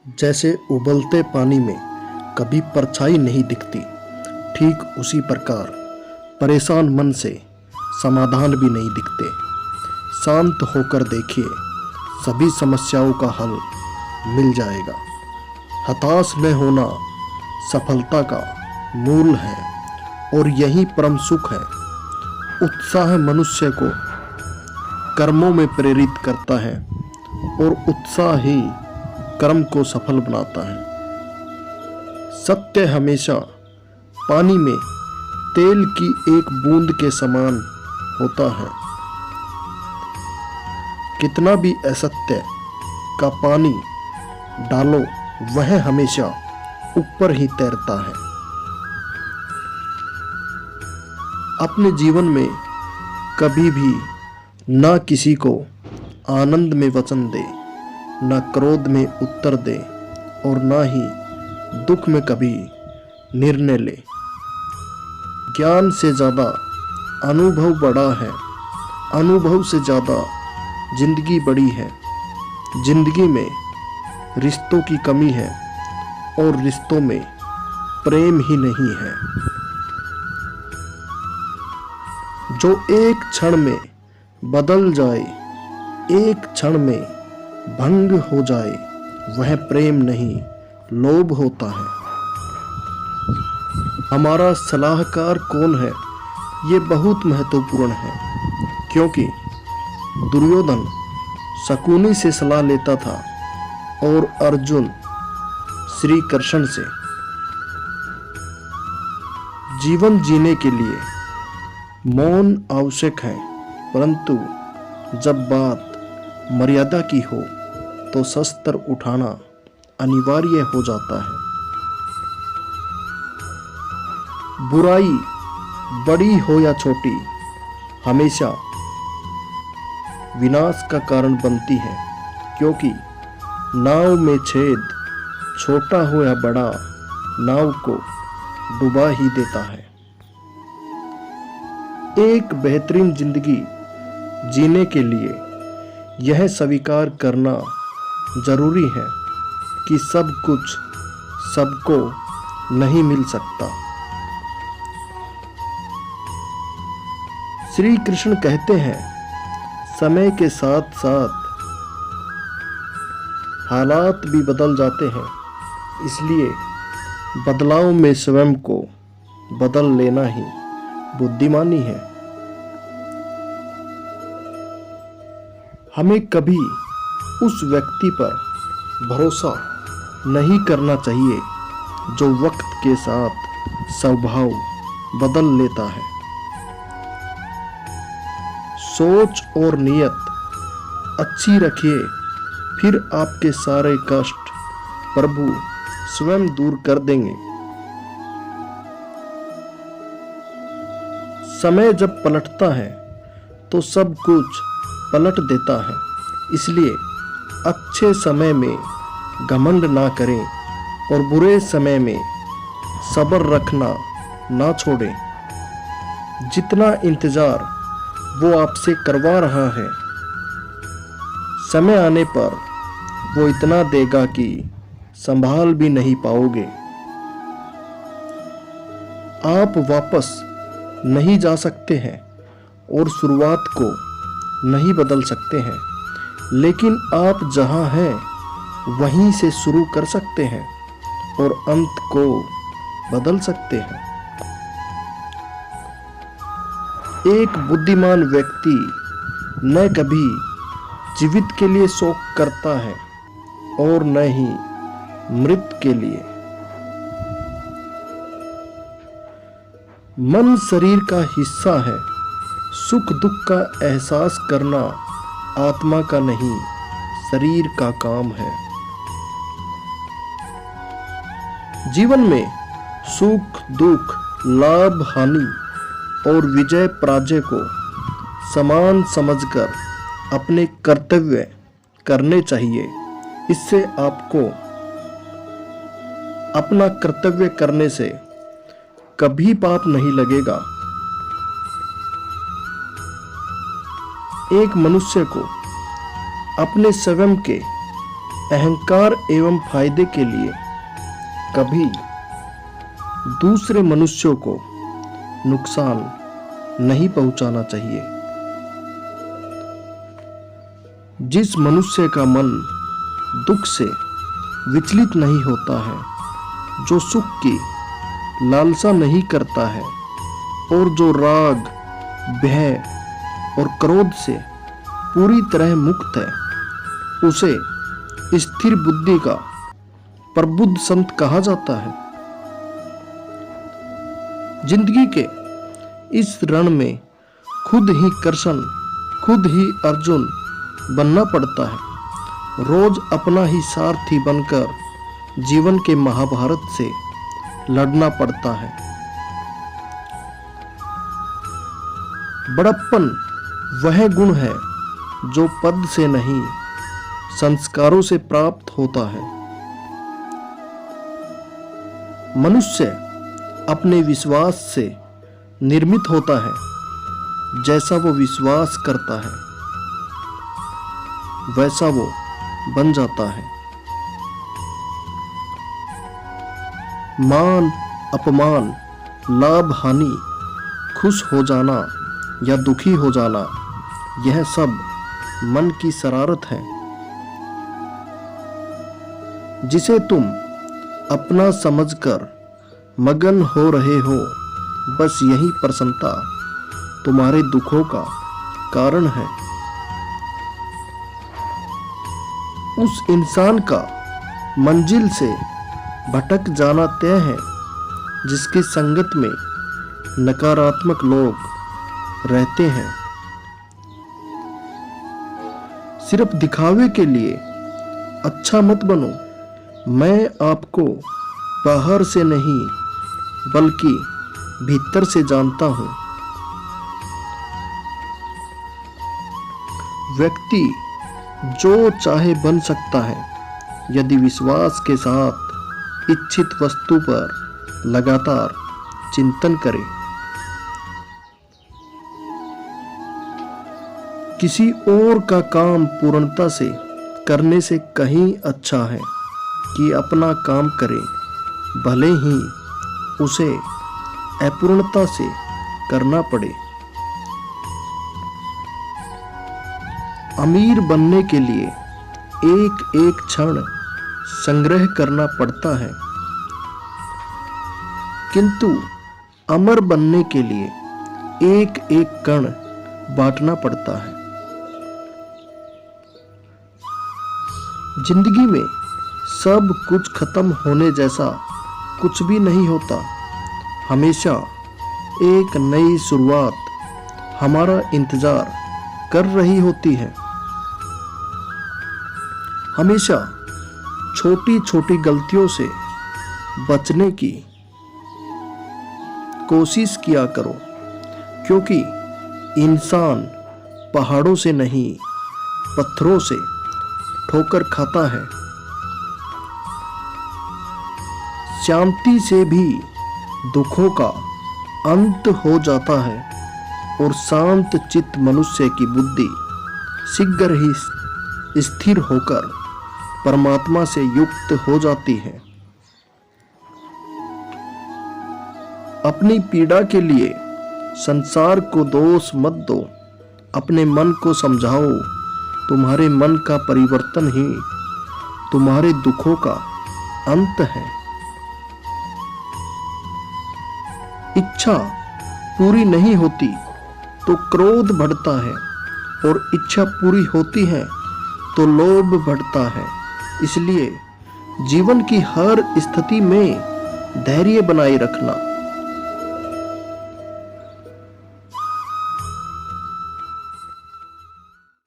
जैसे उबलते पानी में कभी परछाई नहीं दिखती, ठीक उसी प्रकार परेशान मन से समाधान भी नहीं दिखते। शांत होकर देखिए, सभी समस्याओं का हल मिल जाएगा। हताश न होना सफलता का मूल है और यही परम सुख है। उत्साह मनुष्य को कर्मों में प्रेरित करता है और उत्साह ही कर्म को सफल बनाता है। सत्य हमेशा पानी में तेल की एक बूंद के समान होता है। कितना भी असत्य का पानी डालो, वह हमेशा ऊपर ही तैरता है। अपने जीवन में कभी भी ना किसी को आनंद में वचन दे, ना क्रोध में उत्तर दे और ना ही दुख में कभी निर्णय ले। ज्ञान से ज़्यादा अनुभव बड़ा है, अनुभव से ज़्यादा जिंदगी बड़ी है। जिंदगी में रिश्तों की कमी है और रिश्तों में प्रेम ही नहीं है। जो एक क्षण में बदल जाए, एक क्षण में भंग हो जाए, वह प्रेम नहीं लोभ होता है। हमारा सलाहकार कौन है, ये बहुत महत्वपूर्ण है, क्योंकि दुर्योधन शकुनी से सलाह लेता था और अर्जुन श्री कृष्ण से। जीवन जीने के लिए मौन आवश्यक है, परंतु जब बात मर्यादा की हो तो शस्त्र उठाना अनिवार्य हो जाता है। बुराई बड़ी हो या छोटी, हमेशा विनाश का कारण बनती है, क्योंकि नाव में छेद छोटा हो या बड़ा, नाव को डुबा ही देता है। एक बेहतरीन जिंदगी जीने के लिए यह स्वीकार करना जरूरी है कि सब कुछ सबको नहीं मिल सकता। श्री कृष्ण कहते हैं, समय के साथ साथ हालात भी बदल जाते हैं, इसलिए बदलाव में स्वयं को बदल लेना ही बुद्धिमानी है। हमें कभी उस व्यक्ति पर भरोसा नहीं करना चाहिए जो वक्त के साथ स्वभाव बदल लेता है। सोच और नियत अच्छी रखिए, फिर आपके सारे कष्ट प्रभु स्वयं दूर कर देंगे। समय जब पलटता है तो सब कुछ पलट देता है, इसलिए अच्छे समय में घमंड ना करें और बुरे समय में सब्र रखना ना छोड़ें। जितना इंतजार वो आपसे करवा रहा है, समय आने पर वो इतना देगा कि संभाल भी नहीं पाओगे। आप वापस नहीं जा सकते हैं और शुरुआत को नहीं बदल सकते हैं, लेकिन आप जहां हैं वहीं से शुरू कर सकते हैं और अंत को बदल सकते हैं। एक बुद्धिमान व्यक्ति न कभी जीवित के लिए शोक करता है और न ही मृत के लिए। मन शरीर का हिस्सा है, सुख दुख का एहसास करना आत्मा का नहीं, शरीर का काम है। जीवन में सुख दुख, लाभ हानि और विजय पराजय को समान समझकर अपने कर्तव्य करने चाहिए। इससे आपको अपना कर्तव्य करने से कभी पाप नहीं लगेगा। एक मनुष्य को अपने स्वयं के अहंकार एवं फायदे के लिए कभी दूसरे मनुष्यों को नुकसान नहीं पहुंचाना चाहिए। जिस मनुष्य का मन दुख से विचलित नहीं होता है, जो सुख की लालसा नहीं करता है और जो राग, भय और क्रोध से पूरी तरह मुक्त है, उसे स्थिर बुद्धि का प्रबुद्ध संत कहा जाता है। जिंदगी के इस रण में खुद ही कृष्ण, खुद ही अर्जुन बनना पड़ता है। रोज अपना ही सारथी बनकर जीवन के महाभारत से लड़ना पड़ता है। बड़प्पन वह गुण है जो पद से नहीं, संस्कारों से प्राप्त होता है। मनुष्य अपने विश्वास से निर्मित होता है। जैसा वो विश्वास करता है, वैसा वो बन जाता है। मान अपमान, लाभ हानि, खुश हो जाना या दुखी हो जाना, यह सब मन की शरारत है। जिसे तुम अपना समझकर मगन हो रहे हो, बस यही प्रसन्नता तुम्हारे दुखों का कारण है। उस इंसान का मंजिल से भटक जाना तय है जिसकी संगत में नकारात्मक लोग रहते हैं। सिर्फ दिखावे के लिए अच्छा मत बनो। मैं आपको बाहर से नहीं बल्कि भीतर से जानता हूं। व्यक्ति जो चाहे बन सकता है यदि विश्वास के साथ इच्छित वस्तु पर लगातार चिंतन करे। किसी और का काम पूर्णता से करने से कहीं अच्छा है कि अपना काम करे, भले ही उसे अपूर्णता से करना पड़े। अमीर बनने के लिए एक एक क्षण संग्रह करना पड़ता है, किंतु अमर बनने के लिए एक एक कण बांटना पड़ता है। जिंदगी में सब कुछ खत्म होने जैसा कुछ भी नहीं होता। हमेशा एक नई शुरुआत हमारा इंतजार कर रही होती है। हमेशा छोटी छोटी गलतियों से बचने की कोशिश किया करो, क्योंकि इंसान पहाड़ों से नहीं पत्थरों से ठोकर खाता है। शांति से भी दुखों का अंत हो जाता है और शांत चित्त मनुष्य की बुद्धि शीघ्र ही स्थिर होकर परमात्मा से युक्त हो जाती है। अपनी पीड़ा के लिए संसार को दोष मत दो, अपने मन को समझाओ। तुम्हारे मन का परिवर्तन ही तुम्हारे दुखों का अंत है। इच्छा पूरी नहीं होती तो क्रोध बढ़ता है और इच्छा पूरी होती है तो लोभ बढ़ता है। इसलिए जीवन की हर स्थिति में धैर्य बनाए रखना